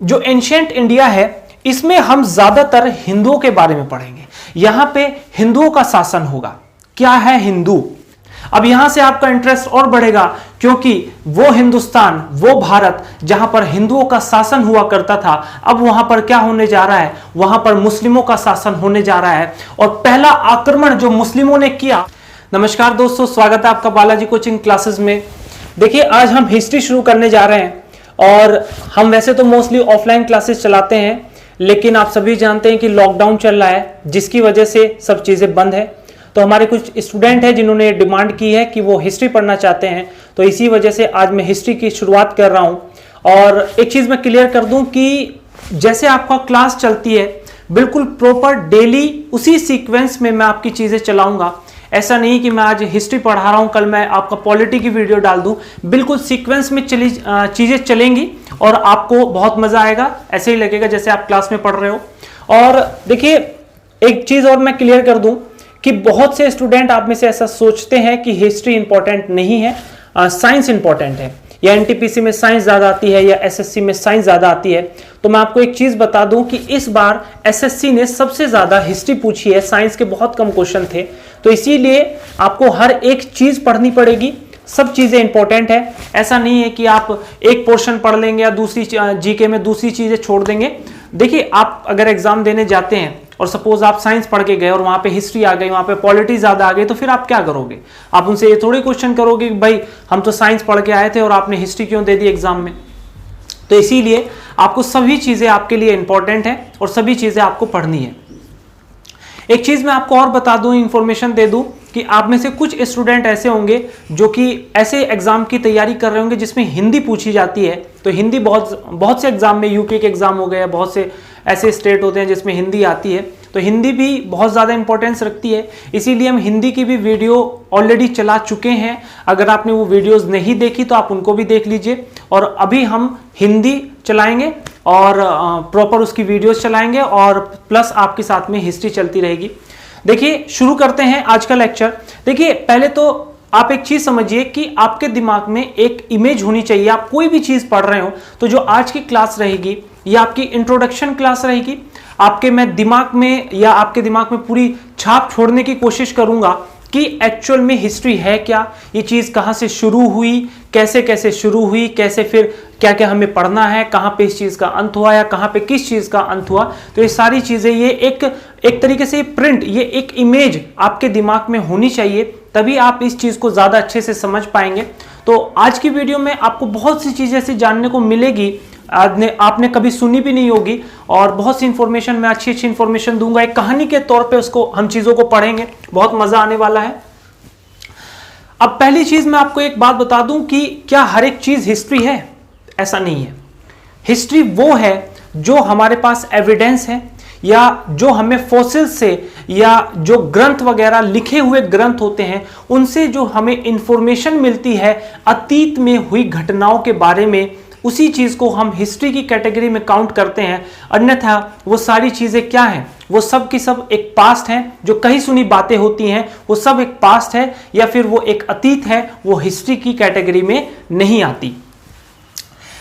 जो ancient India है इसमें हम ज्यादातर हिंदुओं के बारे में पढ़ेंगे। यहां पे हिंदुओं का शासन होगा। क्या है हिंदू? अब यहां से आपका इंटरेस्ट और बढ़ेगा, क्योंकि वो हिंदुस्तान, वो भारत जहां पर हिंदुओं का शासन हुआ करता था, अब वहां पर क्या होने जा रहा है? वहां पर मुस्लिमों का शासन होने जा रहा है। और पहला आक्रमण जो मुस्लिमों ने किया। नमस्कार दोस्तों, स्वागत है आपका बालाजी कोचिंग क्लासेस में। देखिए, आज हम हिस्ट्री शुरू करने जा रहे हैं और हम वैसे तो मोस्टली ऑफलाइन क्लासेस चलाते हैं, लेकिन आप सभी जानते हैं कि लॉकडाउन चल रहा है, जिसकी वजह से सब चीजें बंद है। तो हमारे कुछ स्टूडेंट हैं जिन्होंने डिमांड की है कि वो हिस्ट्री पढ़ना चाहते हैं, तो इसी वजह से आज मैं हिस्ट्री की शुरुआत कर रहा हूं। और एक चीज मैं क्लियर कर दूं कि जैसे आपका क्लास चलती है, बिल्कुल प्रॉपर डेली उसी सीक्वेंस में मैं आपकी चीजें चलाऊंगा। ऐसा नहीं कि मैं आज हिस्ट्री पढ़ा रहा हूं, कल मैं आपका पॉलिटी की वीडियो डाल दूं। बिल्कुल सीक्वेंस में चीजें चलेंगी और आपको बहुत मजा आएगा। ऐसे ही लगेगा जैसे आप क्लास में पढ़ रहे हो। और देखिए, एक चीज और मैं क्लियर कर दूं कि बहुत से स्टूडेंट आप में से ऐसा सोचते हैं कि हिस्ट्री इंपॉर्टेंट नहीं है, साइंस इंपॉर्टेंट है, या एनटीपीसी में साइंस ज्यादा आती है या एसएससी में साइंस ज्यादा आती है। तो मैं आपको एक चीज बता दूं कि इस बार एसएससी ने सबसे ज्यादा हिस्ट्री पूछी है, साइंस के बहुत कम क्वेश्चन थे। तो इसीलिए आपको हर एक चीज पढ़नी पड़ेगी, सब चीजें इंपॉर्टेंट है। ऐसा नहीं है कि आप एक पोर्शन पढ़ लेंगे या दूसरी जीके में दूसरी चीजें छोड़ देंगे। देखिए, आप अगर एग्जाम देने जाते हैं और सपोज आप साइंस पढ़ के गए और वहां पे हिस्ट्री आ गई, वहां पे पॉलिटी ज्यादा आ गई, तो फिर आप क्या करोगे? आप उनसे ये थोड़ी क्वेश्चन करोगे कि भाई हम तो साइंस पढ़ के आए थे और आपने हिस्ट्री क्यों दे दी एग्जाम में। तो इसीलिए आपको सभी चीजें आपके लिए इंपॉर्टेंट है और सभी चीजें आपको पढ़नी है। एक चीज मैं आपको और बता दूं, इंफॉर्मेशन दे दूं कि आप में से कुछ स्टूडेंट ऐसे होंगे जो कि ऐसे एग्जाम की तैयारी कर रहे होंगे जिसमें हिंदी पूछी जाती है। तो हिंदी बहुत से एग्जाम में, यूपी के एग्जाम हो गए, बहुत से ऐसे स्टेट होते हैं जिसमें हिंदी आती है। तो हिंदी भी बहुत ज़्यादा इंपॉर्टेंस रखती है, इसीलिए हम हिंदी की भी वीडियो ऑलरेडी चला चुके हैं। अगर आपने वो वीडियोस नहीं देखी तो आप उनको भी देख लीजिए। और अभी हम हिंदी चलाएंगे और प्रॉपर उसकी वीडियोस चलाएंगे और प्लस आपके साथ में हिस्ट्री चलती रहेगी। देखिए, शुरू करते हैं आज का लेक्चर। देखिए, पहले तो आप एक चीज समझिए कि आपके दिमाग में एक इमेज होनी चाहिए। आप कोई भी चीज पढ़ रहे हो तो जो आज की क्लास रहेगी ये आपकी इंट्रोडक्शन क्लास रहेगी। आपके मैं दिमाग में या आपके दिमाग में पूरी छाप छोड़ने की कोशिश करूंगा कि एक्चुअल में हिस्ट्री है क्या, ये चीज कहां से शुरू हुई, कैसे कैसे शुरू हुई, कैसे फिर क्या क्या हमें पढ़ना है, कहां पे इस चीज का अंत हुआ या कहां पे किस चीज का अंत हुआ। तो ये सारी चीजें, ये एक तरीके से प्रिंट, ये एक इमेज आपके दिमाग में होनी चाहिए, तभी आप इस चीज को ज्यादा अच्छे से समझ पाएंगे। तो आज की वीडियो में आपको बहुत सी चीजें ऐसी जानने को मिलेगी आपने कभी सुनी भी नहीं होगी, और बहुत सी इंफॉर्मेशन, मैं अच्छी इंफॉर्मेशन दूंगा। एक कहानी के तौर पे उसको हम चीजों को पढ़ेंगे, बहुत मजा आने वाला है। अब पहली चीज मैं आपको एक बात बता दूं कि क्या हर एक चीज हिस्ट्री है? ऐसा नहीं है। हिस्ट्री वो है जो हमारे पास एविडेंस है, या जो हमें फॉसिल से, या जो ग्रंथ वगैरह लिखे हुए ग्रंथ होते हैं उनसे जो हमें इंफॉर्मेशन मिलती है अतीत में हुई घटनाओं के बारे में, उसी चीज को हम हिस्ट्री की कैटेगरी में काउंट करते हैं। अन्यथा वो सारी चीजें क्या हैं? वो सब की सब एक पास्ट है। जो कहीं सुनी बातें होती हैं वो सब एक पास्ट है, या फिर वो एक अतीत है, वो हिस्ट्री की कैटेगरी में नहीं आती।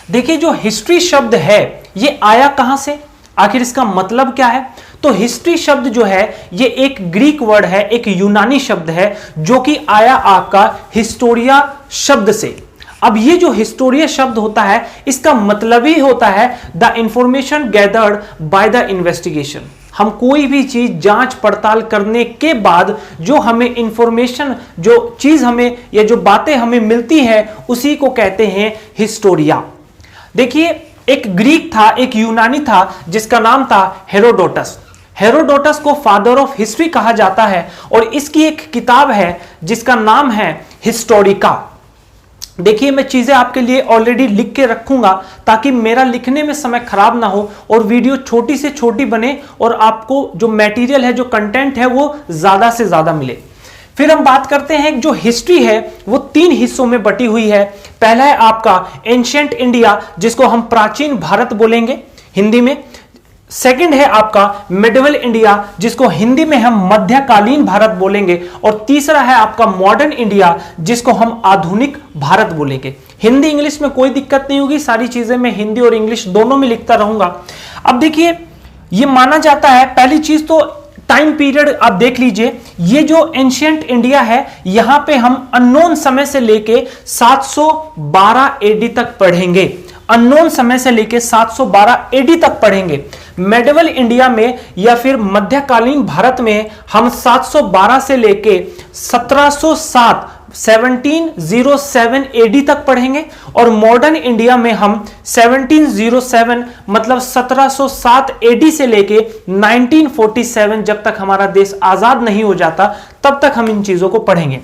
देखिए, जो हिस्ट्री शब्द है ये आया कहां से, आखिर इसका मतलब क्या है? तो हिस्ट्री शब्द जो है ये एक ग्रीक वर्ड है, एक यूनानी शब्द है, जो कि आया आपका हिस्टोरिया शब्द से। अब ये जो हिस्टोरिया शब्द होता है इसका मतलब ही होता है the information gathered by the investigation. हम कोई भी चीज जांच पड़ताल करने के बाद जो हमें इंफॉर्मेशन, जो चीज हमें या जो बातें हमें मिलती है उसी को कहते हैं हिस्टोरिया। देखिए, एक ग्रीक था, एक यूनानी था जिसका नाम था हेरोडोटस। हेरोडोटस को फादर ऑफ हिस्ट्री कहा जाता है और इसकी एक किताब है जिसका नाम है हिस्टोरिका। देखिए, मैं चीजें आपके लिए ऑलरेडी लिख के रखूंगा ताकि मेरा लिखने में समय खराब ना हो और वीडियो छोटी से छोटी बने और आपको जो मटेरियल है, जो कंटेंट है, वो ज्यादा से ज्यादा मिले। फिर हम बात करते हैं, जो हिस्ट्री है वो 3 हिस्सों में बटी हुई है। पहला है आपका एंशिएंट इंडिया, जिसको हम प्राचीन भारत बोलेंगे हिंदी में। सेकंड है आपका मिडिवल इंडिया, जिसको हिंदी में हम मध्यकालीन भारत बोलेंगे। और तीसरा है आपका मॉडर्न इंडिया, जिसको हम आधुनिक भारत बोलेंगे। हिंदी इंग्लिश में कोई दिक्कत नहीं होगी, सारी चीजें मैं हिंदी और इंग्लिश दोनों में लिखता रहूंगा। अब देखिए, ये माना जाता है, पहली चीज तो टाइम पीरियड आप देख लीजिए, ये जो एंशिएंट इंडिया है यहां पे हम अननोन समय से लेके 712 एडी तक पढ़ेंगे, अननोन समय से लेके 712 एडी तक पढ़ेंगे। मेडिवल इंडिया में या फिर मध्यकालीन भारत में हम 712 से लेके 1707 एडी तक पढ़ेंगे, और मॉडर्न इंडिया में हम 1707 मतलब 1707 एडी से लेके 1947 जब तक हमारा देश आजाद नहीं हो जाता तब तक हम इन चीजों को पढ़ेंगे।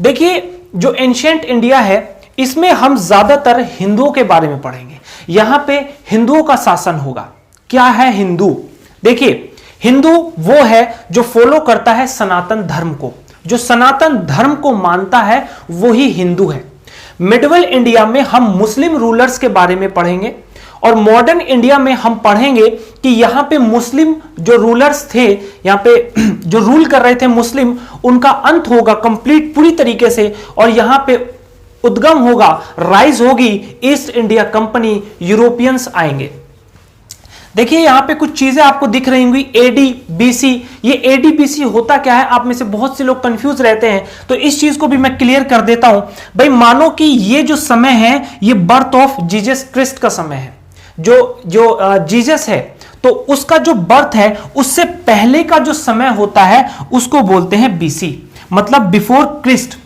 देखिए, जो एंशिएंट इंडिया है इसमें हम ज्यादातर हिंदुओं के बारे में पढ़ेंगे, यहां पे हिंदुओं का शासन होगा। क्या है हिंदू? देखिए, हिंदू वो है जो फॉलो करता है सनातन धर्म को, जो सनातन धर्म को मानता है वो ही हिंदू है। मिडिवल इंडिया में हम मुस्लिम रूलर्स के बारे में पढ़ेंगे, और मॉडर्न इंडिया में हम पढ़ेंगे कि यहां पे मुस्लिम जो रूलर्स थे, यहां पे जो रूल कर रहे थे मुस्लिम, उनका अंत होगा कंप्लीट पूरी तरीके से, और यहां पे उद्गम होगा, राइज होगी ईस्ट इंडिया कंपनी, यूरोपियंस आएंगे। देखिए, यहां पे कुछ चीजें आपको दिख रही होंगी, एडी बीसी। ये एडी बीसी होता क्या है, आप में से बहुत से लोग कंफ्यूज रहते हैं, तो इस चीज को भी मैं क्लियर कर देता हूं। भाई मानो कि ये जो समय है ये बर्थ ऑफ जीसस क्रिस्ट का समय है, जो जीसस है तो उसका जो बर्थ है उससे पहले का जो समय होता है उसको बोलते हैं बीसी, मतलब बिफोर क्रिस्ट।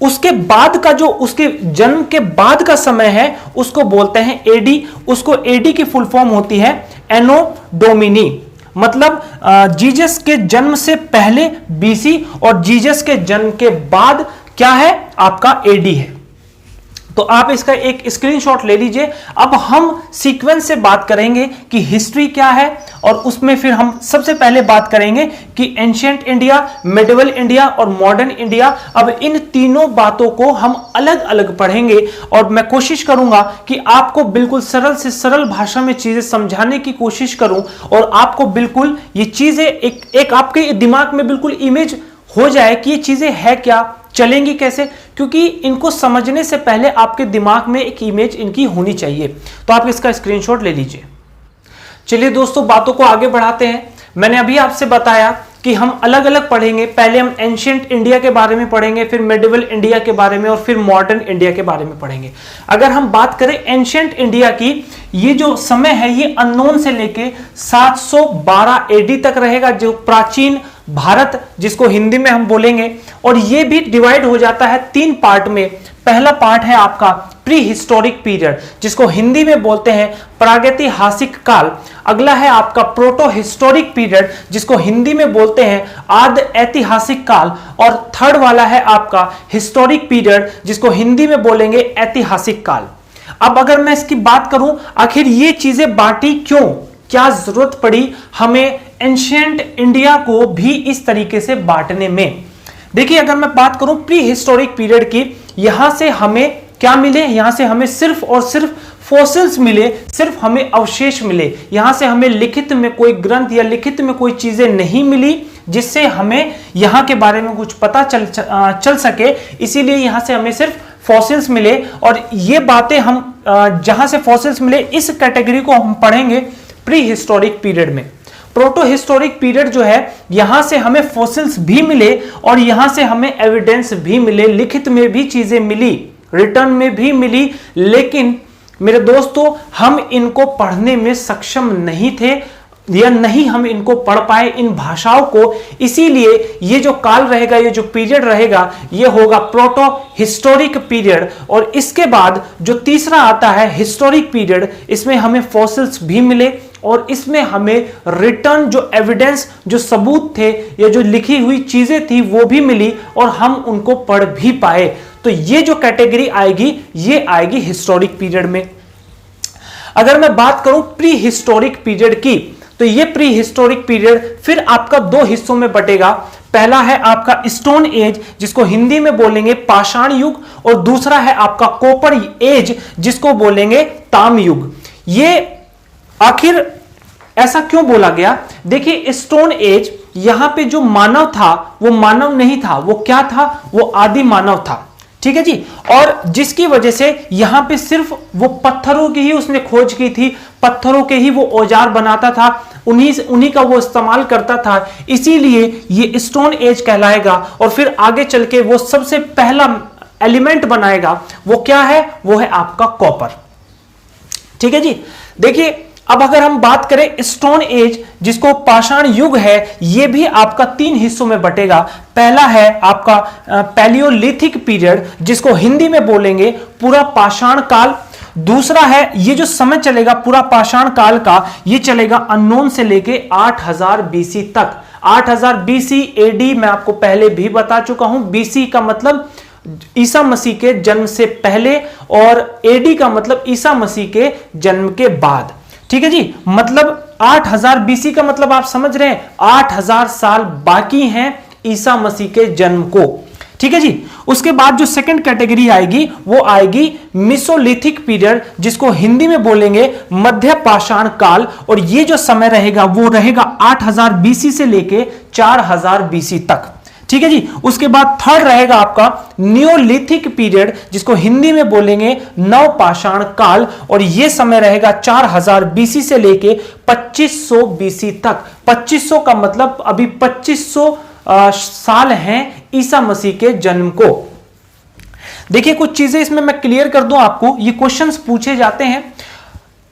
उसके बाद का जो उसके जन्म के बाद का समय है उसको बोलते हैं एडी। उसको एडी की फुल फॉर्म होती है एनो डोमिनी, मतलब जीसस के जन्म से पहले बीसी और जीसस के जन्म के बाद क्या है आपका एडी है। तो आप इसका एक स्क्रीनशॉट ले लीजिए। अब हम सीक्वेंस से बात करेंगे कि हिस्ट्री क्या है, और उसमें फिर हम सबसे पहले बात करेंगे कि एंशिएंट इंडिया, मिडिवल इंडिया और मॉडर्न इंडिया। अब इन तीनों बातों को हम अलग अलग पढ़ेंगे, और मैं कोशिश करूंगा कि आपको बिल्कुल सरल से सरल भाषा में चीजें समझाने की कोशिश करूं, और आपको बिल्कुल ये चीजें एक आपके दिमाग में बिल्कुल इमेज हो जाए कि ये चीजें है क्या, चलेंगी कैसे, क्योंकि इनको समझने से पहले आपके दिमाग में एक इमेज इनकी होनी चाहिए। तो आप इसका स्क्रीनशॉट ले लीजिए। चलिए दोस्तों, बातों को आगे बढ़ाते हैं। मैंने अभी आपसे बताया कि हम अलग अलग पढ़ेंगे, पहले हम एंशिएंट इंडिया के बारे में पढ़ेंगे, फिर मिडिवल इंडिया के बारे में, और फिर मॉडर्न इंडिया के बारे में पढ़ेंगे। अगर हम बात करें एंशिएंट इंडिया की, ये जो समय है ये अननोन से लेके 712 एडी तक रहेगा, जो प्राचीन भारत जिसको हिंदी में हम बोलेंगे। और ये भी डिवाइड हो जाता है 3 पार्ट में। पहला पार्ट है आपका प्री हिस्टोरिक पीरियड, जिसको हिंदी में बोलते हैं प्रागैतिहासिक काल। अगला है आपका प्रोटो हिस्टोरिक पीरियड, जिसको हिंदी में बोलते हैं आद्य ऐतिहासिक काल। और थर्ड वाला है आपका हिस्टोरिक पीरियड, जिसको हिंदी में बोलेंगे ऐतिहासिक काल। अब अगर मैं इसकी बात करूं, आखिर ये चीजें बांटी क्यों, क्या जरूरत पड़ी हमें एंशिएंट इंडिया को भी इस तरीके से बांटने में? देखिए, अगर मैं बात करूं प्री हिस्टोरिक पीरियड की, यहां से हमें क्या मिले, यहां से हमें सिर्फ और सिर्फ फॉसिल्स मिले, सिर्फ हमें अवशेष मिले। यहां से हमें लिखित में कोई ग्रंथ या लिखित में कोई चीजें नहीं मिली जिससे हमें यहां के बारे में कुछ पता चल सके, इसीलिए यहां से हमें सिर्फ फॉसिल्स मिले। और ये बातें हम जहां से फॉसिल्स मिले इस कैटेगरी को हम पढ़ेंगे प्री हिस्टोरिक पीरियड में। प्रोटो हिस्टोरिक पीरियड जो है, यहां से हमें फॉसिल्स भी मिले और यहां से हमें एविडेंस भी मिले, लिखित में भी चीजें मिली, रिटर्न में भी मिली, लेकिन मेरे दोस्तों हम इनको पढ़ने में सक्षम नहीं थे या नहीं हम इनको पढ़ पाए इन भाषाओं को। इसीलिए ये जो काल रहेगा, ये जो पीरियड रहेगा, ये होगा प्रोटो हिस्टोरिक पीरियड। और इसके बाद जो तीसरा आता है हिस्टोरिक पीरियड, इसमें हमें फॉसिल्स भी मिले और इसमें हमें रिटर्न जो एविडेंस, जो सबूत थे या जो लिखी हुई चीजें थी वो भी मिली और हम उनको पढ़ भी पाए। तो ये जो कैटेगरी आएगी ये आएगी हिस्टोरिक पीरियड में। अगर मैं बात करूं प्री हिस्टोरिक पीरियड की, तो ये प्री हिस्टोरिक पीरियड फिर आपका 2 हिस्सों में बटेगा। पहला है आपका स्टोन एज, जिसको हिंदी में बोलेंगे पाषाण युग, और दूसरा है आपका कॉपर एज, जिसको बोलेंगे ताम युग। ये आखिर ऐसा क्यों बोला गया? देखिए, स्टोन एज, यहां पे जो मानव था वो मानव नहीं था, वो क्या था? वो आदि मानव था। ठीक है जी। और जिसकी वजह से यहां पे सिर्फ वो पत्थरों की ही उसने खोज की थी, पत्थरों के ही वो औजार बनाता था, उन्हीं का वो इस्तेमाल करता था, इसीलिए ये स्टोन एज कहलाएगा। और फिर आगे चल के वो सबसे पहला एलिमेंट बनाएगा, वो क्या है, वो है आपका कॉपर। ठीक है जी। देखिए अब अगर हम बात करें स्टोन एज, जिसको पाषाण युग है, यह भी आपका 3 हिस्सों में बटेगा। पहला है आपका पैलियोलिथिक पीरियड, जिसको हिंदी में बोलेंगे पूरा पाषाण काल। दूसरा है ये जो समय चलेगा पूरा पाषाण काल का, ये चलेगा अननोन से लेके 8000 बीसी तक। 8000 बीसी एडी मैं आपको पहले भी बता चुका हूं। बीसी का मतलब ईसा मसीह के जन्म से पहले और एडी का मतलब ईसा मसीह के जन्म के बाद। ठीक है जी। मतलब 8000 बीसी का मतलब आप समझ रहे हैं 8000 साल बाकी हैं ईसा मसीह के जन्म को। ठीक है जी। उसके बाद जो सेकंड कैटेगरी आएगी वो आएगी मेसोलिथिक पीरियड, जिसको हिंदी में बोलेंगे मध्य पाषाण काल। और ये जो समय रहेगा वो रहेगा 8000 बीसी से लेके 4000 बीसी तक। ठीक है जी। उसके बाद थर्ड रहेगा आपका नियोलिथिक पीरियड, जिसको हिंदी में बोलेंगे नव पाषाण काल। और यह समय रहेगा 4000 बीसी से लेके 2500 बीसी तक। 2500 का मतलब अभी 2500 साल हैं ईसा मसीह के जन्म को। देखिए कुछ चीजें इसमें मैं क्लियर कर दूं आपको, ये क्वेश्चंस पूछे जाते हैं।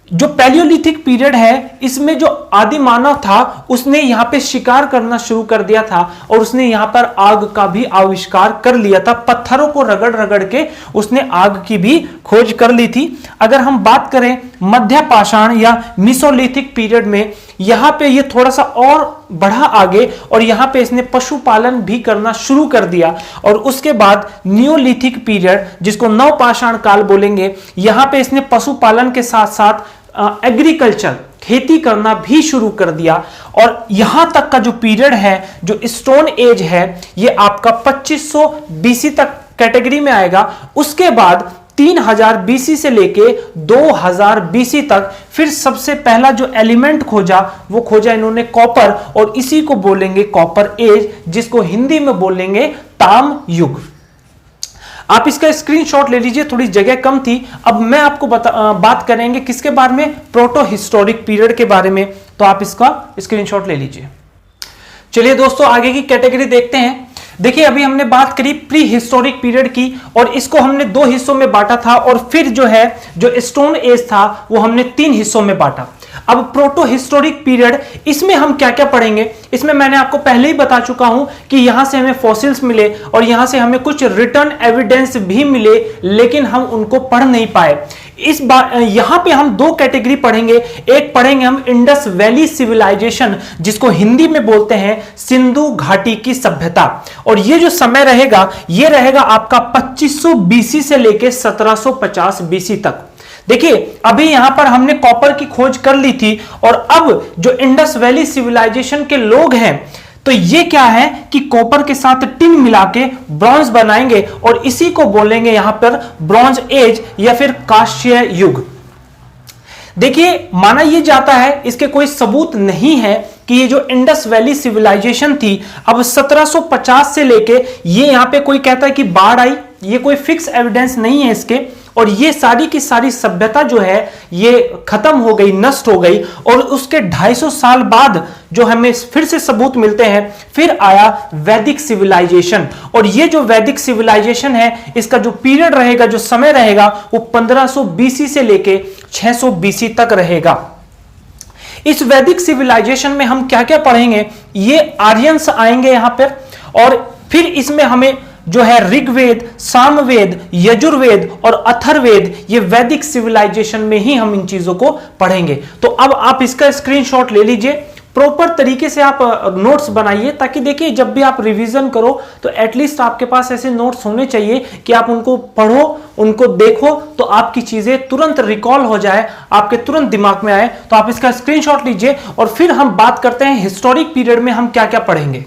जो पैलियोलिथिक पीरियड है, इसमें जो आदि मानव था उसने यहां पे शिकार करना शुरू कर दिया था और उसने यहां पर आग का भी आविष्कार कर लिया था। पत्थरों को रगड़ रगड़ के उसने आग की भी खोज कर ली थी। अगर हम बात करें मध्य पाषाण या मेसोलिथिक पीरियड में, यहां पे ये थोड़ा सा और बढ़ा आगे और यहां पे इसने पशुपालन भी करना शुरू कर दिया। और उसके बाद नियोलिथिक पीरियड, जिसको नव पाषाण काल बोलेंगे, यहां पे इसने पशुपालन के साथ साथ एग्रीकल्चर खेती करना भी शुरू कर दिया। और यहां तक का जो पीरियड है, जो स्टोन एज है, ये आपका 2500 बीसी तक कैटेगरी में आएगा। उसके बाद 3000 बीसी से लेके 2000 बीसी तक फिर सबसे पहला जो एलिमेंट खोजा वो खोजा इन्होंने कॉपर, और इसी को बोलेंगे कॉपर एज, जिसको हिंदी में बोलेंगे ताम युग। आप इसका स्क्रीनशॉट ले लीजिए, थोड़ी जगह कम थी। अब मैं आपको बात करेंगे किसके बारे में, प्रोटो हिस्टोरिक पीरियड के बारे में। तो आप इसका स्क्रीनशॉट ले लीजिए। चलिए दोस्तों आगे की कैटेगरी देखते हैं। देखिए अभी हमने बात करी प्री हिस्टोरिक पीरियड की, और इसको हमने 2 हिस्सों में बांटा था। और फिर जो है जो स्टोन एज था वो हमने 3 हिस्सों में बांटा। अब प्रोटो हिस्टोरिक पीरियड, इसमें हम क्या क्या पढ़ेंगे, इसमें मैंने आपको पहले ही बता चुका हूं कि यहां से हमें फॉसिल्स मिले और यहां से हमें कुछ रिटर्न एविडेंस भी मिले, लेकिन हम उनको पढ़ नहीं पाए। इस बार यहां पे हम 2 कैटेगरी पढ़ेंगे। एक पढ़ेंगे हम इंडस वैली सिविलाइजेशन, जिसको हिंदी में बोलते हैं सिंधु घाटी की सभ्यता। और ये जो समय रहेगा ये रहेगा आपका 2500 बीसी से लेके 1750 बीसी तक। देखिए अभी यहां पर हमने कॉपर की खोज कर ली थी, और अब जो इंडस वैली सिविलाइजेशन के लोग हैं, तो ये क्या है कि कॉपर के साथ टिन मिला के ब्रॉन्ज बनाएंगे, और इसी को बोलेंगे यहां पर ब्रॉन्ज एज या फिर कांस्य युग। देखिए माना यह जाता है, इसके कोई सबूत नहीं है कि ये जो इंडस वैली सिविलाइजेशन थी, अब 1750 से लेके ये यहां पे कोई कहता है कि बाढ़ आई, ये कोई फिक्स एविडेंस नहीं है इसके। और ये सारी की सारी सभ्यता जो है ये खत्म हो गई, नष्ट हो गई। और उसके 250 साल बाद जो हमें फिर से सबूत मिलते हैं, फिर आया वैदिक सिविलाइजेशन। और ये जो वैदिक सिविलाइजेशन है, इसका जो पीरियड रहेगा, जो समय रहेगा, वो 1500 बीसी से लेके 600 बीसी तक रहेगा। इस वैदिक सिविलाइजेशन में हम क्या क्या पढ़ेंगे, ये आर्यंस आएंगे यहां पर, और फिर इसमें हमें जो है ऋग्वेद, सामवेद, यजुर्वेद और अथर्ववेद, ये वैदिक सिविलाइजेशन में ही हम इन चीजों को पढ़ेंगे। तो अब आप इसका स्क्रीनशॉट ले लीजिए, प्रॉपर तरीके से आप नोट्स बनाइए, ताकि देखिए जब भी आप रिवीजन करो तो एटलीस्ट आपके पास ऐसे नोट्स होने चाहिए कि आप उनको पढ़ो, उनको देखो, तो आपकी चीजें तुरंत रिकॉल हो जाए, आपके तुरंत दिमाग में आए। तो आप इसका स्क्रीनशॉट लीजिए, और फिर हम बात करते हैं हिस्टोरिक पीरियड में हम क्या क्या पढ़ेंगे।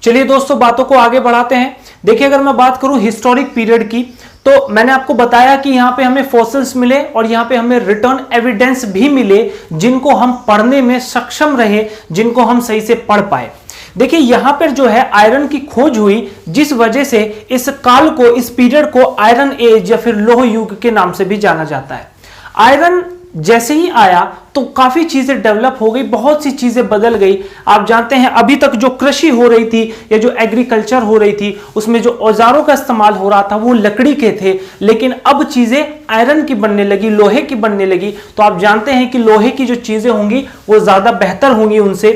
चलिए दोस्तों बातों को आगे बढ़ाते हैं। देखिए अगर मैं बात करूं हिस्टोरिक पीरियड की, तो मैंने आपको बताया कि यहां पे हमें फॉसिल्स मिले और यहां पे हमें रिटर्न एविडेंस भी मिले, जिनको हम पढ़ने में सक्षम रहे, जिनको हम सही से पढ़ पाए। देखिए यहां पर जो है आयरन की खोज हुई, जिस वजह से इस काल को, इस पीरियड को आयरन एज या फिर लोह युग के नाम से भी जाना जाता है। आयरन जैसे ही आया तो काफी चीजें डेवलप हो गई, बहुत सी चीजें बदल गई। आप जानते हैं अभी तक जो कृषि हो रही थी या जो एग्रीकल्चर हो रही थी, उसमें जो औजारों का इस्तेमाल हो रहा था वो लकड़ी के थे, लेकिन अब चीजें आयरन की बनने लगी, लोहे की बनने लगी। तो आप जानते हैं कि लोहे की जो चीजें होंगी वो ज्यादा बेहतर होंगी उनसे।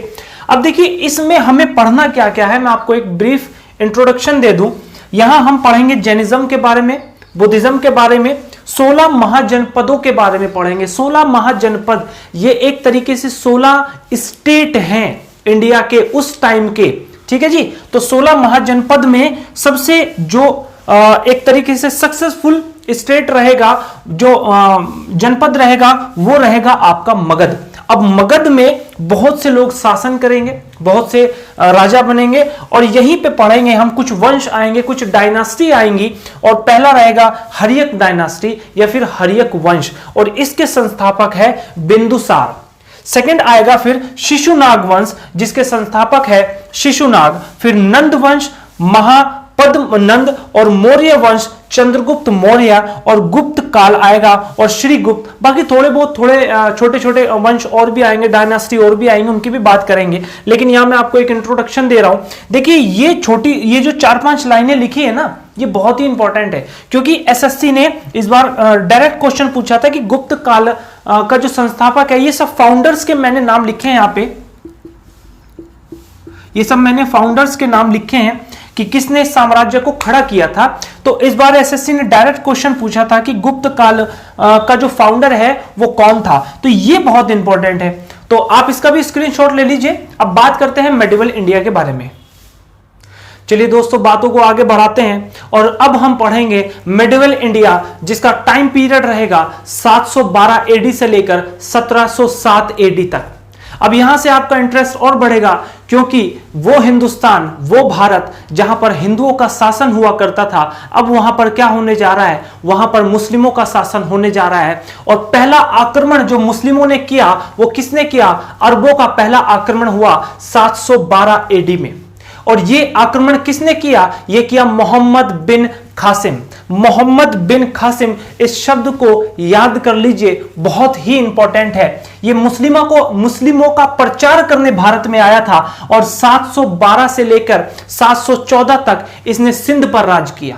अब देखिए इसमें हमें पढ़ना क्या क्या है, मैं आपको एक ब्रीफ इंट्रोडक्शन दे दूं। यहां हम पढ़ेंगे जैनिज्म के बारे में, बुद्धिज्म के बारे में, 16 महाजनपदों के बारे में पढ़ेंगे। 16 महाजनपद ये एक तरीके से 16 स्टेट हैं इंडिया के उस टाइम के, ठीक है जी। तो 16 महाजनपद में सबसे जो एक तरीके से सक्सेसफुल स्टेट रहेगा, जो जनपद रहेगा, वो रहेगा आपका मगध। अब मगध में बहुत से लोग शासन करेंगे, बहुत से राजा बनेंगे, और यहीं पे पढ़ेंगे हम, कुछ वंश आएंगे, कुछ डायनास्टी आएंगी। और पहला रहेगा हर्यक डायनास्टी या फिर हर्यक वंश, और इसके संस्थापक है बिंदुसार। सेकंड आएगा फिर शिशुनाग वंश, जिसके संस्थापक है शिशुनाग। फिर नंद वंश, महापद्मनंद, और मौर्य वंश चंद्रगुप्त मौर्य, और गुप्त काल आएगा और श्रीगुप्त। बाकी थोड़े बहुत छोटे छोटे वंश और भी आएंगे, डायनास्टी और भी आएंगे, उनकी भी बात करेंगे। लेकिन यहां मैं आपको एक इंट्रोडक्शन दे रहा हूं। देखिए ये जो 4-5 लाइनें लिखी है ना, ये बहुत ही इंपॉर्टेंट है, क्योंकि एसएससी ने इस बार डायरेक्ट क्वेश्चन पूछा था कि गुप्त काल का जो संस्थापक है, ये सब फाउंडर्स के मैंने नाम लिखे हैं यहां पे, ये सब मैंने फाउंडर्स के नाम लिखे हैं कि किसने इस साम्राज्य को खड़ा किया था। तो इस बार एसएससी ने डायरेक्ट क्वेश्चन पूछा था कि गुप्त काल का जो फाउंडर है वो कौन था। तो ये बहुत इंपॉर्टेंट है, तो आप इसका भी स्क्रीनशॉट ले लीजिए। अब बात करते हैं मेडिवल इंडिया के बारे में। चलिए दोस्तों बातों को आगे बढ़ाते हैं, और अब हम पढ़ेंगे मेडिवल इंडिया, जिसका टाइम पीरियड रहेगा 712 एडी से लेकर 1707 एडी तक। अब यहां से आपका इंटरेस्ट और बढ़ेगा, क्योंकि वो हिंदुस्तान, वो भारत जहां पर हिंदुओं का शासन हुआ करता था, अब वहां पर क्या होने जा रहा है, वहां पर मुस्लिमों का शासन होने जा रहा है। और पहला आक्रमण जो मुस्लिमों ने किया वो किसने किया? अरबों का पहला आक्रमण हुआ 712 एडी में। और ये आक्रमण किसने किया? ये किया मोहम्मद बिन कासिम। मोहम्मद बिन कासिम, इस शब्द को याद कर लीजिए, बहुत ही इंपॉर्टेंट है। ये मुस्लिमों का प्रचार करने भारत में आया था, और 712 से लेकर 714 तक इसने सिंध पर राज किया,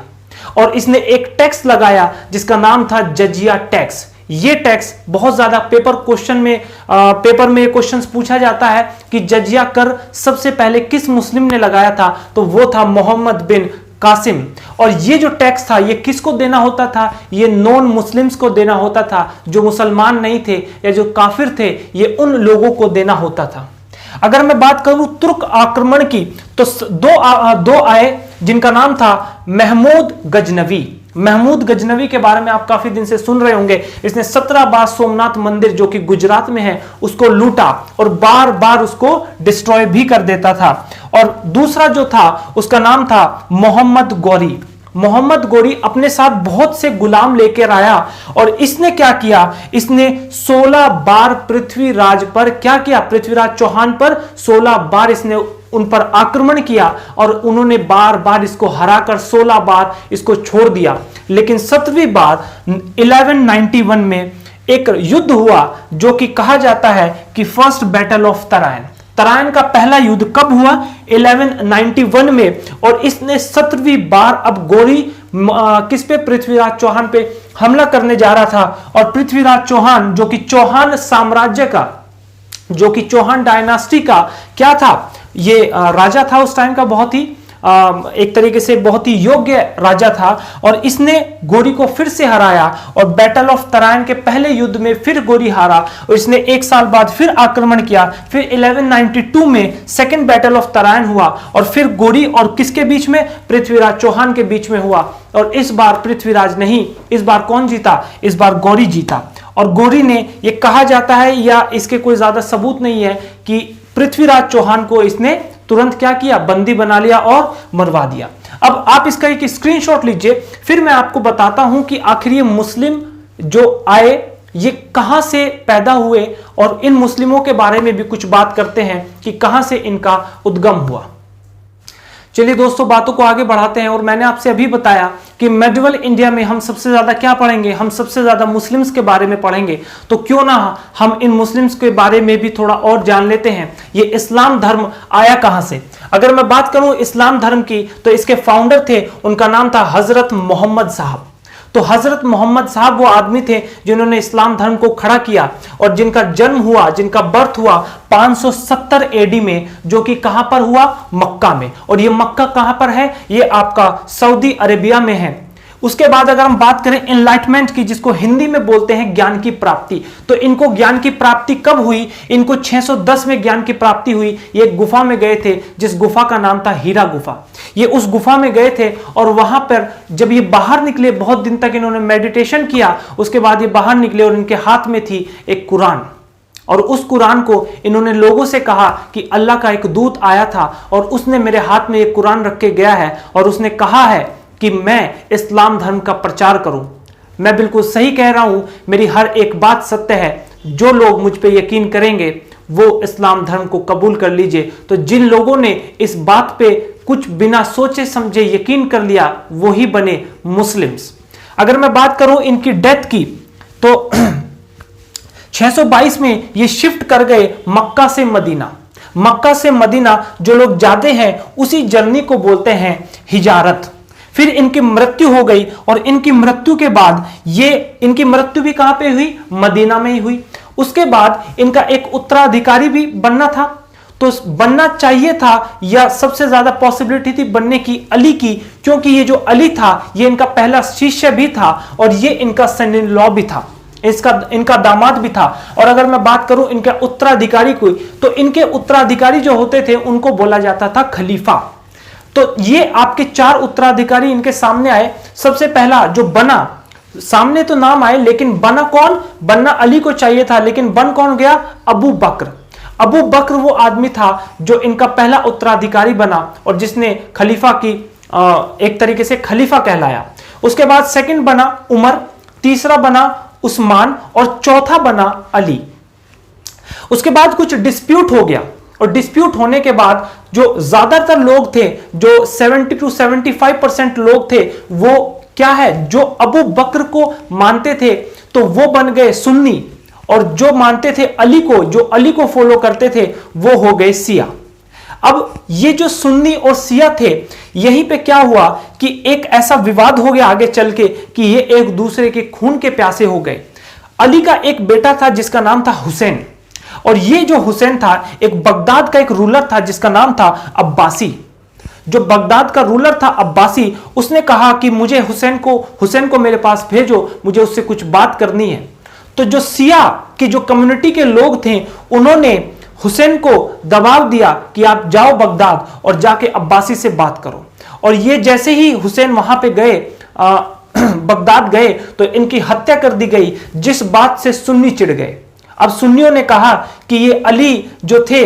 और इसने एक टैक्स लगाया जिसका नाम था जजिया टैक्स। ये टैक्स बहुत ज्यादा पेपर में क्वेश्चंस पूछा जाता है कि जजिया कर सबसे पहले किस मुस्लिम ने लगाया था, तो वो था मोहम्मद बिन कासिम। और ये जो टैक्स था ये किसको देना होता था? ये नॉन मुस्लिम्स को देना होता था, जो मुसलमान नहीं थे या जो काफिर थे, ये उन लोगों को देना होता था। अगर मैं बात करूं तुर्क आक्रमण की, तो दो आए जिनका नाम था महमूद गजनवी। महमूद गजनवी के बारे में आप काफी दिन से सुन रहे होंगे। इसने 17 बार सोमनाथ मंदिर जो कि गुजरात में है उसको लूटा, और बार बार उसको डिस्ट्रॉय भी कर देता था। और दूसरा जो था उसका नाम था मोहम्मद गौरी। मोहम्मद गौरी अपने साथ बहुत से गुलाम लेकर आया, और इसने क्या किया? इसने 16 बार पृथ्वीराज पर क्या किया? पृथ्वीराज चौहान पर 16 बार इसने उन पर आक्रमण किया, और उन्होंने बार बार इसको हराकर 16 बार इसको छोड़ दिया। लेकिन 7वीं बार 1191 में एक युद्ध हुआ जो कि कहा जाता है कि first battle of Tarain. Tarain का पहला युद्ध कब हुआ? 1191 में। और इसने 7वीं बार अब गौरी किस पे? पृथ्वीराज चौहान पे हमला करने जा रहा था। और पृथ्वीराज चौहान जो कि चौहान साम्राज्य का, जो कि चौहान डायनास्टी का क्या था, ये राजा था उस टाइम का, बहुत ही एक तरीके से बहुत ही योग्य राजा था। और इसने गौरी को फिर से हराया, और बैटल ऑफ तराइन के पहले युद्ध में फिर गौरी हारा, और इसने 1 साल बाद फिर आक्रमण किया। फिर 1192 में सेकंड बैटल ऑफ तराइन हुआ, और फिर गौरी और किसके बीच में? पृथ्वीराज चौहान के बीच में हुआ। और इस बार पृथ्वीराज नहीं, इस बार कौन जीता? इस बार गौरी जीता। और गौरी ने, ये कहा जाता है या इसके कोई ज्यादा सबूत नहीं है, कि पृथ्वीराज चौहान को इसने तुरंत क्या किया? बंदी बना लिया और मरवा दिया। अब आप इसका एक स्क्रीनशॉट लीजिए, फिर मैं आपको बताता हूं कि आखिर ये मुस्लिम जो आए ये कहां से पैदा हुए, और इन मुस्लिमों के बारे में भी कुछ बात करते हैं कि कहां से इनका उद्गम हुआ। चलिए दोस्तों, बातों को आगे बढ़ाते हैं। और मैंने आपसे अभी बताया कि मेडिवल इंडिया में हम सबसे ज्यादा क्या पढ़ेंगे, हम सबसे ज्यादा मुस्लिम्स के बारे में पढ़ेंगे। तो क्यों ना हम इन मुस्लिम्स के बारे में भी थोड़ा और जान लेते हैं, ये इस्लाम धर्म आया कहां से। अगर मैं बात करूं इस्लाम धर्म की, तो इसके फाउंडर थे, उनका नाम था हजरत मोहम्मद साहब। तो हजरत मोहम्मद साहब वो आदमी थे जिन्होंने इस्लाम धर्म को खड़ा किया, और जिनका जन्म हुआ, जिनका बर्थ हुआ 570 एडी में, जो कि कहां पर हुआ, मक्का में। और ये मक्का कहां पर है, ये आपका सऊदी अरेबिया में है। उसके बाद अगर हम बात करें एनलाइटमेंट की, जिसको हिंदी में बोलते हैं ज्ञान की प्राप्ति, तो इनको ज्ञान की प्राप्ति कब हुई, इनको 610 में ज्ञान की प्राप्ति हुई। ये एक गुफा में गए थे, जिस गुफा का नाम था हीरा गुफा। ये उस गुफा में गए थे, और वहां पर जब ये बाहर निकले, बहुत दिन तक इन्होंने मेडिटेशन किया। उसके बाद ये बाहर निकले और इनके हाथ में थी एक कुरान, और उस कुरान को इन्होंने लोगों से कहा कि अल्लाह का एक दूत आया था और उसने मेरे हाथ में एक कुरान रख के गया है, और उसने कहा है कि मैं इस्लाम धर्म का प्रचार करूं। मैं बिल्कुल सही कह रहा हूं, मेरी हर एक बात सत्य है। जो लोग मुझ पे यकीन करेंगे वो इस्लाम धर्म को कबूल कर लीजिए। तो जिन लोगों ने इस बात पे कुछ बिना सोचे समझे यकीन कर लिया, वो ही बने मुस्लिम्स। अगर मैं बात करूं इनकी डेथ की, तो 622 में ये शिफ्ट कर गए मक्का से मदीना। मक्का से मदीना जो लोग जाते हैं, उसी जर्नी को बोलते हैं हिजारत। फिर इनकी मृत्यु हो गई, और इनकी मृत्यु के बाद इनकी मृत्यु भी कहां पे हुई, मदीना में ही हुई। उसके बाद इनका एक उत्तराधिकारी भी बनना था, तो बनना चाहिए था, या सबसे ज्यादा पॉसिबिलिटी थी बनने की अली की, क्योंकि ये जो अली था ये इनका पहला शिष्य भी था, और ये इनका सन इन लॉ भी था, इनका दामाद भी था। और अगर मैं बात करूं इनके उत्तराधिकारी को, तो इनके उत्तराधिकारी जो होते थे उनको बोला जाता था खलीफा। तो ये आपके 4 उत्तराधिकारी इनके सामने आए। सबसे पहला जो बना, सामने तो नाम आए, लेकिन बना कौन, बनना अली को चाहिए था, लेकिन बन कौन गया, अबू बकर। अबू बकर वो आदमी था जो इनका पहला उत्तराधिकारी बना, और जिसने खलीफा की एक तरीके से खलीफा कहलाया। उसके बाद सेकंड बना उमर, तीसरा बना उस्मान, और चौथा बना अली। उसके बाद कुछ डिस्प्यूट हो गया, और डिस्प्यूट होने के बाद जो ज्यादातर लोग थे, जो 70 to 75% लोग थे, वो क्या है, जो अबू बकर को मानते थे, तो वो बन गए सुन्नी, और जो मानते थे अली को, जो अली को फॉलो करते थे, वो हो गए सिया। अब ये जो सुन्नी और सिया थे, यहीं पे क्या हुआ कि एक ऐसा विवाद हो गया आगे चल के कि ये एक दूसरे के खून के प्यासे हो गए। अली का एक बेटा था जिसका नाम था हुसैन, और ये जो हुसैन था, एक बगदाद का एक रूलर था जिसका नाम था अब्बासी। जो बगदाद का रूलर था अब्बासी, उसने कहा कि मुझे हुसैन को मेरे पास भेजो, मुझे उससे कुछ बात करनी है। तो जो सिया की जो कम्युनिटी के लोग थे, उन्होंने हुसैन को दबाव दिया कि आप जाओ बगदाद और जाके अब्बासी से बात करो। और ये जैसे ही हुसैन वहां पे गए, बगदाद गए, तो इनकी हत्या कर दी गई, जिस बात से सुन्नी चिढ़ गए। अब सुन्नियों ने कहा कि ये अली जो थे,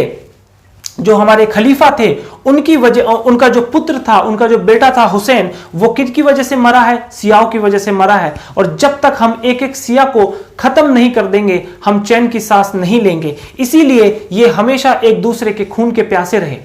जो हमारे खलीफा थे, उनकी वजह, उनका जो पुत्र था, उनका जो बेटा था हुसैन, वो किसकी वजह से मरा है, सियाओं की वजह से मरा है। और जब तक हम एक एक सिया को खत्म नहीं कर देंगे, हम चैन की सांस नहीं लेंगे। इसीलिए ये हमेशा एक दूसरे के खून के प्यासे रहे।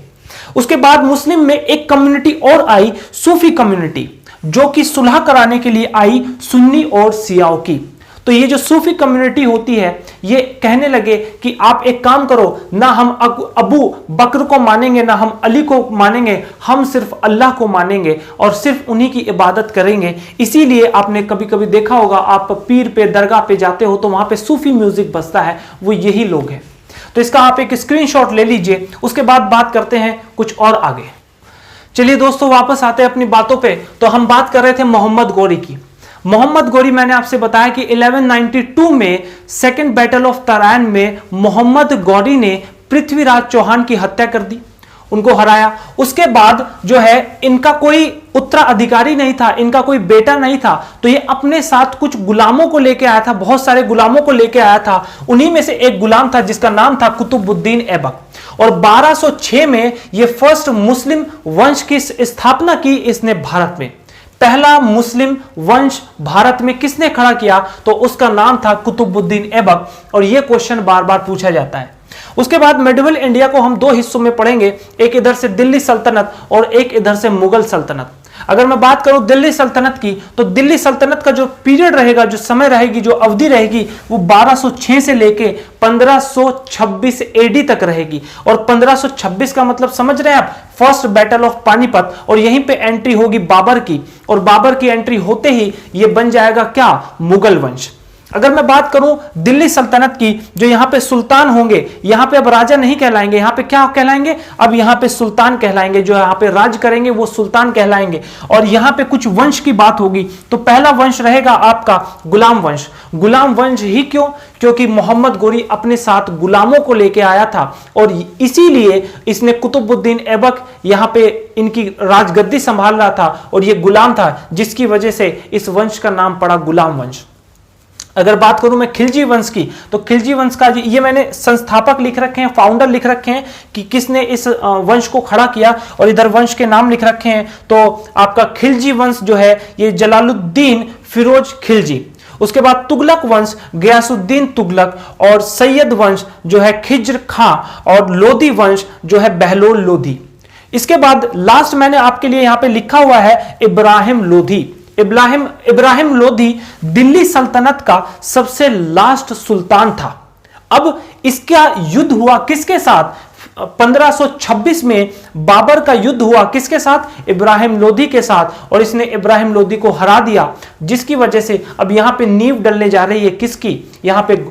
उसके बाद मुस्लिम में एक कम्युनिटी और आई, सूफी कम्युनिटी, जो कि सुलह कराने के लिए आई सुन्नी और सियाओं की। तो ये जो सूफी कम्युनिटी होती है, ये कहने लगे कि आप एक काम करो, ना हम अबू बकर को मानेंगे, ना हम अली को मानेंगे, हम सिर्फ अल्लाह को मानेंगे और सिर्फ उन्हीं की इबादत करेंगे। इसीलिए आपने कभी कभी देखा होगा, आप पीर पे, दरगाह पे जाते हो तो वहां पे सूफी म्यूजिक बजता है, वो यही लोग हैं। तो इसका आप एक स्क्रीनशॉट ले लीजिए। उसके बाद बात करते हैं कुछ और आगे। चलिए दोस्तों, वापस आते हैं अपनी बातों पे। तो हम बात कर रहे थे मोहम्मद गौरी की। मोहम्मद गौरी, मैंने आपसे बताया कि 1192 में सेकेंड बैटल ऑफ तराइन में मोहम्मद गौरी ने पृथ्वीराज चौहान की हत्या कर दी, उनको हराया। उसके बाद जो है, इनका कोई उत्तराधिकारी नहीं था, इनका कोई बेटा नहीं था, तो ये अपने साथ कुछ गुलामों को लेके आया था, बहुत सारे गुलामों को लेके आया था। उन्हीं में से एक गुलाम था जिसका नाम था कुतुबुद्दीन ऐबक। और 1206 में ये फर्स्ट मुस्लिम वंश की स्थापना की इसने भारत में। पहला मुस्लिम वंश भारत में किसने खड़ा किया? तो उसका नाम था कुतुबुद्दीन ऐबक, और यह क्वेश्चन बार बार पूछा जाता है। उसके बाद मेडिवल इंडिया को हम दो हिस्सों में पढ़ेंगे, एक इधर से दिल्ली सल्तनत और एक इधर से मुगल सल्तनत। अगर मैं बात करूं दिल्ली सल्तनत की, तो दिल्ली सल्तनत का जो पीरियड रहेगा, जो समय रहेगी, जो अवधि रहेगी, वो 1206 से लेके 1526 एडी तक रहेगी। और 1526 का मतलब समझ रहे हैं आप, फर्स्ट बैटल ऑफ पानीपत, और यहीं पे एंट्री होगी बाबर की, और बाबर की एंट्री होते ही ये बन जाएगा क्या? मुगल वंश। अगर मैं बात करूं दिल्ली सल्तनत की, जो यहां पे सुल्तान होंगे, यहां पे अब राजा नहीं कहलाएंगे, यहां पे क्या कहलाएंगे? अब यहां पे सुल्तान कहलाएंगे। जो यहां पे राज करेंगे वो सुल्तान कहलाएंगे। और यहां पे कुछ वंश की बात होगी, तो पहला वंश रहेगा आपका गुलाम वंश। गुलाम वंश ही क्यों? क्योंकि मोहम्मद गोरी अपने साथ गुलामों को लेके आया था, और इसीलिए इसने कुतुबुद्दीन ऐबक यहां पे इनकी राजगद्दी संभाल रहा था, और ये गुलाम था, जिसकी वजह से इस वंश का नाम पड़ा गुलाम वंश। अगर बात करूं मैं खिलजी वंश की, तो खिलजी वंश का ये मैंने संस्थापक लिख रखे हैं, फाउंडर लिख रखे हैं कि किसने इस वंश को खड़ा किया, और इधर वंश के नाम लिख रखे हैं। तो आपका खिलजी वंश जो है ये जलालुद्दीन फिरोज खिलजी। उसके बाद तुगलक वंश गयासुद्दीन तुगलक, और सैयद वंश जो है खिज्र खां, और लोधी वंश जो है बहलोल लोधी। इसके बाद लास्ट मैंने आपके लिए यहां पे लिखा हुआ है इब्राहिम लोधी। इब्राहिम लोधी दिल्ली सल्तनत का सबसे लास्ट सुल्तान था। अब इसका युद्ध हुआ किसके साथ? 1526 में बाबर का युद्ध हुआ किसके साथ? इब्राहिम लोधी के साथ, और इसने इब्राहिम लोधी को हरा दिया, जिसकी वजह से अब यहां पे नींव डलने जा रही है किसकी? यहां पे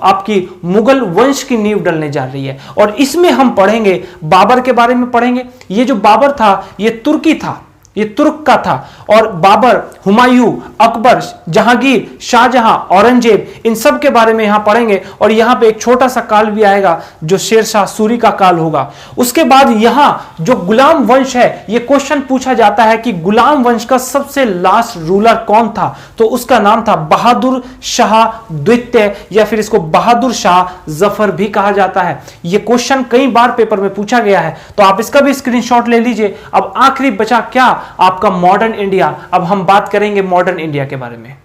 आपकी मुगल वंश की नींव डलने जा रही है। और इसमें हम पढ़ेंगे बाबर के बारे में पढ़ेंगे। ये जो बाबर था ये तुर्की था, ये तुर्क का था, और बाबर, हुमायूं, अकबर, जहांगीर, शाहजहां, औरंगजेब, इन सब के बारे में यहां पढ़ेंगे। और यहां पे एक छोटा सा काल भी आएगा जो शेरशाह सूरी का काल होगा। उसके बाद यहां जो गुलाम वंश है, ये क्वेश्चन पूछा जाता है कि गुलाम वंश का सबसे लास्ट रूलर कौन था? तो उसका नाम था बहादुर शाह द्वितीय, या फिर इसको बहादुर शाह जफर भी कहा जाता है। यह क्वेश्चन कई बार पेपर में पूछा गया है, तो आप इसका भी स्क्रीनशॉट ले लीजिए। अब आखिरी बचा क्या? आपका मॉडर्न इंडिया। अब हम बात करेंगे मॉडर्न इंडिया के बारे में।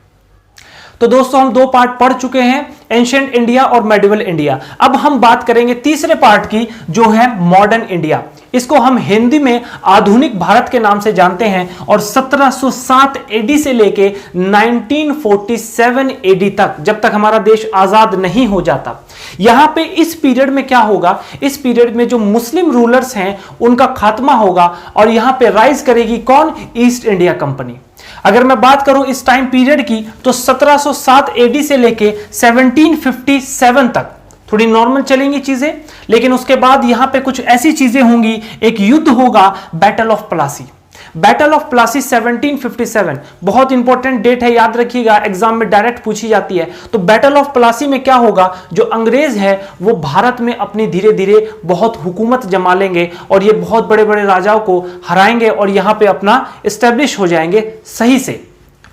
तो दोस्तों हम दो पार्ट पढ़ चुके हैं, एंशिएंट इंडिया और मेडिवल इंडिया। अब हम बात करेंगे तीसरे पार्ट की, जो है मॉडर्न इंडिया। इसको हम हिंदी में आधुनिक भारत के नाम से जानते हैं, और 1707 एडी से लेके 1947 एडी तक, जब तक हमारा देश आजाद नहीं हो जाता, यहां पे इस पीरियड में क्या होगा? इस पीरियड में जो मुस्लिम रूलर्स हैं उनका खात्मा होगा, और यहां पे राइज करेगी कौन? East India company. अगर मैं बात करूं इस टाइम पीरियड की, तो 1707 एडी से लेके 1757 तक थोड़ी नॉर्मल चलेंगी चीजें, लेकिन उसके बाद यहां पे कुछ ऐसी चीजें होंगी। एक युद्ध होगा, battle of Plassey. Battle of Plassey 1757 बहुत इंपॉर्टेंट डेट है, याद रखिएगा, एग्जाम में डायरेक्ट पूछी जाती है। तो बैटल ऑफ प्लासी में क्या होगा? जो अंग्रेज है वो भारत में अपनी धीरे धीरे बहुत हुकूमत जमा लेंगे, और ये बहुत बड़े बड़े राजाओं को हराएंगे, और यहां पे अपना एस्टेब्लिश हो जाएंगे सही से।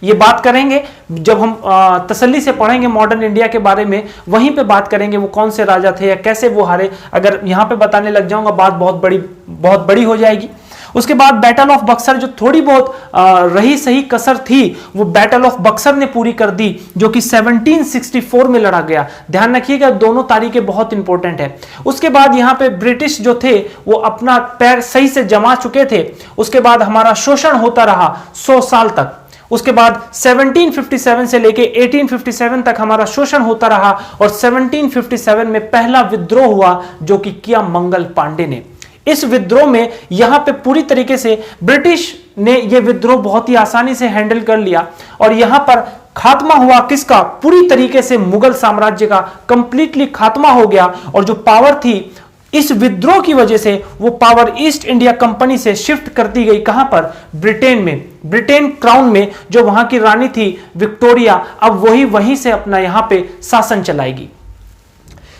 ये बात करेंगे जब हम तसल्ली से पढ़ेंगे मॉडर्न इंडिया के बारे में, वहीं पे बात करेंगे वो कौन से राजा थे या कैसे वो हारे। अगर यहां पे बताने लग जाऊंगा बात बहुत बड़ी हो जाएगी। उसके बाद बैटल ऑफ बक्सर, जो थोड़ी बहुत रही सही कसर थी, वो बैटल ऑफ बक्सर ने पूरी कर दी, जो कि 1764 में लड़ा गया। ध्यान रखिएगा दोनों तारीखें बहुत इंपॉर्टेंट है। उसके बाद यहां पे ब्रिटिश जो थे वो अपना पैर सही से जमा चुके थे। उसके बाद हमारा शोषण होता रहा 100 साल तक। उसके बाद 1757 से लेके 1857 तक हमारा शोषण होता रहा, और 1757 में पहला विद्रोह हुआ जो कि किया मंगल पांडे ने। इस विद्रोह में यहां पे पूरी तरीके से ब्रिटिश ने यह विद्रोह बहुत ही आसानी से हैंडल कर लिया, और यहां पर खात्मा हुआ किसका? पूरी तरीके से मुगल साम्राज्य का कंप्लीटली खात्मा हो गया। और जो पावर थी इस विद्रोह की वजह से, वो पावर ईस्ट इंडिया कंपनी से शिफ्ट कर दी गई। कहां पर? ब्रिटेन में, ब्रिटेन क्राउन में। जो वहां की रानी थी विक्टोरिया, अब वहीं से अपना यहां पे शासन चलाएगी।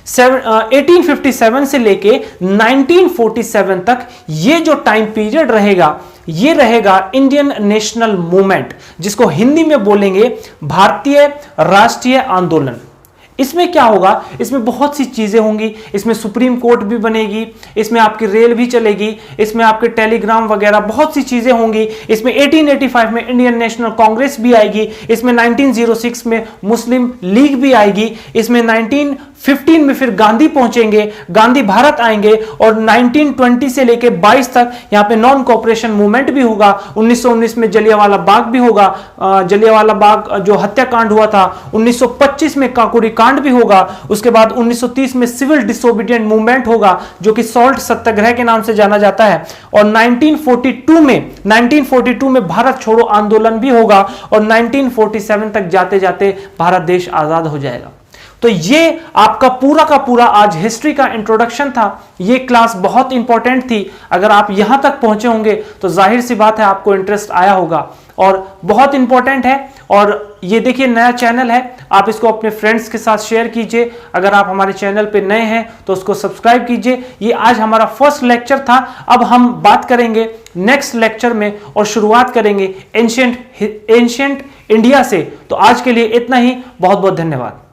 1857 से लेके 1947 तक ये जो टाइम पीरियड रहेगा, ये रहेगा इंडियन नेशनल मूवमेंट, जिसको हिंदी में बोलेंगे भारतीय राष्ट्रीय आंदोलन। इसमें क्या होगा, इसमें बहुत सी चीजें होंगी, इसमें सुप्रीम कोर्ट भी बनेगी, इसमें आपकी रेल भी चलेगी, इसमें आपके टेलीग्राम वगैरह बहुत सी चीजें होंगी, इसमें 1885 में इंडियन नेशनल कांग्रेस भी आएगी, इसमें 1906 में मुस्लिम लीग भी आएगी, इसमें 1915 में फिर गांधी पहुंचेंगे, गांधी भारत आएंगे और 1920 से लेके 22 तक यहां पे नॉन कोऑपरेशन मूवमेंट भी होगा। 1919 में जलियांवाला बाग भी होगा, जलियांवाला बाग जो हत्याकांड हुआ था। 1925 में काकोरी कांड भी होगा। उसके बाद 1930 में सिविल डिसोबीडिएंट मूवमेंट होगा जो कि सॉल्ट सत्याग्रह के नाम से जाना जाता है। और 1942 में भारत छोड़ो आंदोलन भी होगा और 1947 तक जाते जाते भारत देश आजाद हो जाएगा। तो ये आपका पूरा का पूरा आज हिस्ट्री का इंट्रोडक्शन था। ये क्लास बहुत इंपॉर्टेंट थी। अगर आप यहां तक पहुंचे होंगे तो जाहिर सी बात है आपको इंटरेस्ट आया होगा और बहुत इंपॉर्टेंट है। और ये देखिए नया चैनल है, आप इसको अपने फ्रेंड्स के साथ शेयर कीजिए। अगर आप हमारे चैनल पे नए हैं तो उसको सब्सक्राइब कीजिए। ये आज हमारा फर्स्ट लेक्चर था। अब हम बात करेंगे नेक्स्ट लेक्चर में और शुरुआत करेंगे एंशिएंट इंडिया से। तो आज के लिए इतना ही। बहुत बहुत धन्यवाद।